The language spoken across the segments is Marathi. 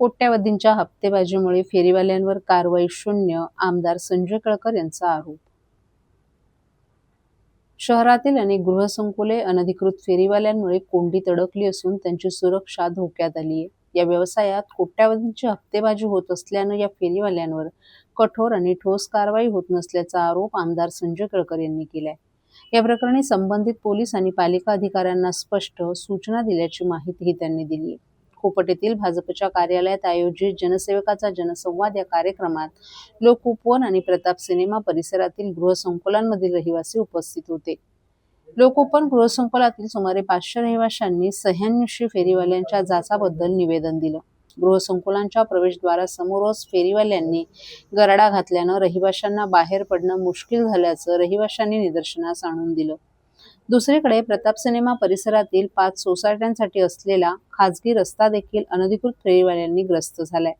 कोट्यवधींच्या हप्तेबाजीमुळे फेरीवाल्यांवर कारवाई शून्य, आमदार संजय केळकर यांचा आरोप. शहरातील अनेक गृहसंकुले अनधिकृत फेरीवाल्यांमुळे कोंडीत अडकली असून त्यांची सुरक्षा धोक्यात आली आहे. या व्यवसायात कोट्यवधींची हप्तेबाजी होत असल्यानं या फेरीवाल्यांवर कठोर आणि ठोस कारवाई होत नसल्याचा आरोप आमदार संजय केळकर यांनी केलाय. या प्रकरणी संबंधित पोलीस आणि पालिका अधिकाऱ्यांना स्पष्ट सूचना दिल्याची माहितीही त्यांनी दिली आहे. कोपट येथील भाजपच्या कार्यालयात आयोजित जनसेवकाचा जनसंवाद या कार्यक्रमात लोकउपवन आणि प्रताप सिनेमा परिसरातील गृहसंकुलांमधील रहिवासी उपस्थित होते. लोकउपवन गृहसंकुलातील सुमारे 500 रहिवाशांनी सह्याद्री फेरीवाल्यांच्या जाचाबद्दल निवेदन दिलं. गृहसंकुलांच्या प्रवेशद्वारासमोरच फेरीवाल्यांनी गरडा घातल्यानं रहिवाशांना बाहेर पडणं मुश्किल झाल्याचं रहिवाशांनी निदर्शनास आणून दिलं. दुसरीकडे प्रताप सिनेमा परिसरातील 5 सोसायट्यांसाठी असलेला खाजगी रस्ता देखील अनधिकृत फेरीवाल्यांनी ग्रस्त झालाय.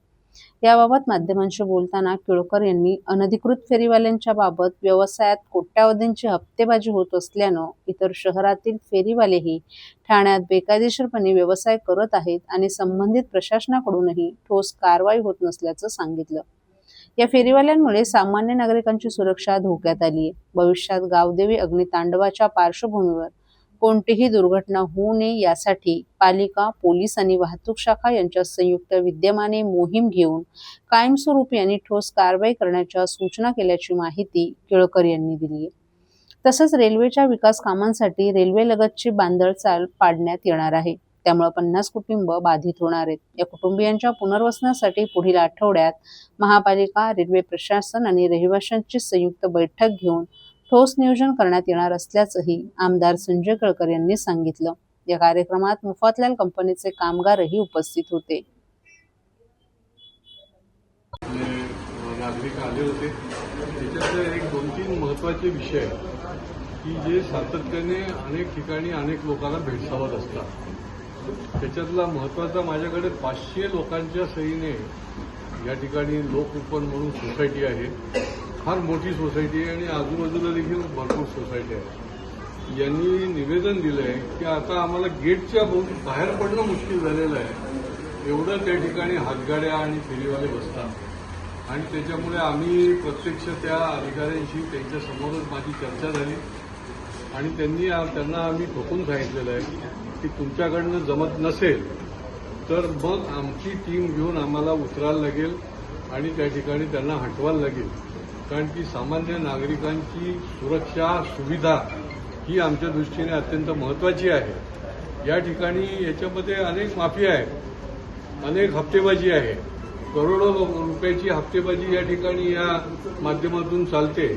याबाबत माध्यमांशी बोलताना केळकर यांनी अनधिकृत फेरीवाल्यांच्या बाबत व्यवसायात कोट्यवधींची हप्तेबाजी होत असल्यानं इतर शहरातील फेरीवालेही ठाण्यात बेकायदेशीरपणे व्यवसाय करत आहेत आणि संबंधित प्रशासनाकडूनही ठोस कारवाई होत नसल्याचं सांगितलं. या फेरीवाल्यांमुळे सामान्य नागरिकांची सुरक्षा धोक्यात आली आहे. भविष्यात गावदेवी अग्नितांडवाच्या पार्श्वभूमीवर कोणतीही दुर्घटना होऊ नये यासाठी पालिका, पोलीस आणि वाहतूक शाखा यांच्या संयुक्त विद्यमाने मोहीम घेऊन कायमस्वरूपी आणि ठोस कारवाई करण्याच्या सूचना केल्याची माहिती केळकर यांनी दिली आहे. तसंच रेल्वेच्या विकास कामांसाठी रेल्वेलगतची बांधचाल पाडण्यात येणार आहे. त्यामुळे 50 कुटुंब बाधित होणार आहेत. या कुटुंबियांच्या पुनर्वसनासाठी पुढील आठवड्यात महापालिका, रेल्वे प्रशासन आणि रहिवाशांची संयुक्त बैठक घेऊन ठोस नियोजन करण्यात येणार असल्याचंही आमदार संजय केळकर यांनी सांगितलं. या कार्यक्रमात मुफतलाल कंपनीचे कामगारही उपस्थित होते. नागरिक आले होते. त्याच्यातले एक 2-3 महत्त्वाचे विषय की जे सातत्याने अनेक ठिकाणी अनेक लोकांना भेडसावत असतात. त्याच्यातला महत्त्वाचा माझ्याकडे 500 लोकांच्या सहीने या ठिकाणी लोकउपवन म्हणून सोसायटी आहे. फार मोठी सोसायटी आहे आणि आजूबाजूला देखील भरपूर सोसायटी आहे. यांनी निवेदन दिलंय की आता आम्हाला गेटच्या बाहेर पडणं मुश्किल झालेलं आहे. एवढं त्या ठिकाणी हातगाड्या आणि फेरीवाले बसतात आणि त्याच्यामुळे आम्ही प्रत्यक्ष त्या अधिकाऱ्यांशी त्यांच्या समोरच माझी चर्चा झाली आणि त्यांना आम्ही ठोकून सांगितलेलं आहे की तुमच्याकडनं जमत नसेल तर मग आमची टीम घेऊन आम्हाला उतरायला लागेल आणि त्या ठिकाणी त्यांना हटवायला लागेल. कारण की सामान्य नागरिकांची सुरक्षा, सुविधा ही आमच्या दृष्टीने अत्यंत महत्त्वाची आहे. या ठिकाणी याच्यामध्ये अनेक माफिया आहेत, अनेक हप्तेबाजी आहे. करोडो रुपयाची हप्तेबाजी या ठिकाणी या माध्यमातून चालते.